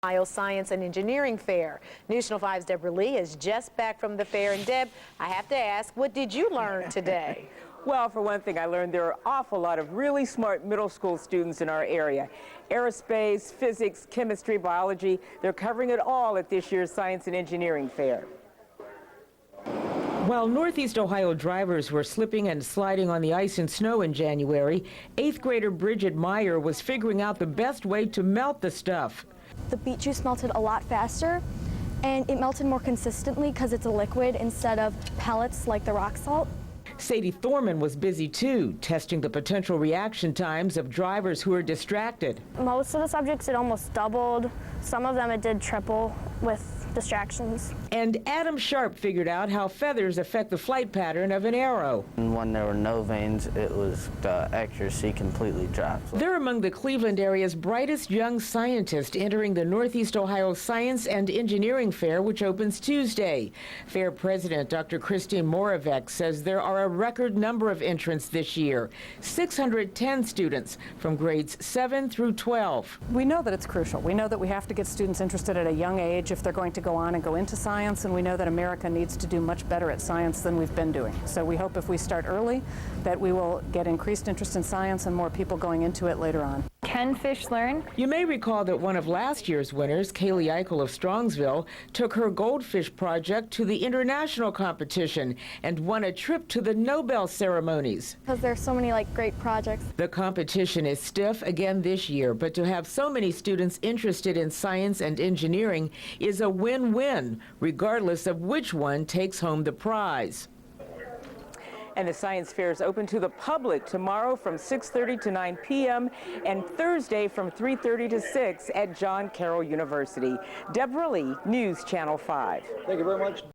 Ohio Science and Engineering Fair. News Channel 5's Deborah Lee is just back from the fair. And Deb, I have to ask, what did you learn today? Well, for one thing, I learned there are an awful lot of really smart middle school students in our area. Aerospace, physics, chemistry, biology, they're covering it all at this year's Science and Engineering Fair. While Northeast Ohio drivers were slipping and sliding on the ice and snow in January, 8th grader Bridget Meyer was figuring out the best way to melt the stuff. The beet juice melted a lot faster, and it melted more consistently because it's a liquid instead of pellets like the rock salt. Sadie Thorman was busy too, testing the potential reaction times of drivers who are distracted. Most of the subjects it almost doubled. Some of them it did triple with distractions. And Adam Sharp figured out how feathers affect the flight pattern of an arrow. When there were no veins, it was the accuracy completely dropped. They're among the Cleveland area's brightest young scientists entering the Northeast Ohio Science and Engineering Fair, which opens Tuesday. Fair President Dr. Christine Moravec says there are a record number of entrants this year, 610 students from grades 7 through 12. We know that it's crucial. We know that we have to get students interested at a young age if they're going to go on and go into science, and we know that America needs to do much better at science than we've been doing. So we hope if we start early that we will get increased interest in science and more people going into it later on. Can fish learn? You may recall that one of last year's winners, Kaylee Eichel of Strongsville, took her goldfish project to the international competition and won a trip to the Nobel ceremonies. Because there's so many great projects. The competition is stiff again this year, but to have so many students interested in science and engineering is a win-win, regardless of which one takes home the prize. And the science fair is open to the public tomorrow from 6:30 to 9 p.m. and Thursday from 3:30 to 6 at John Carroll University. Deborah Lee, News Channel 5. Thank you very much.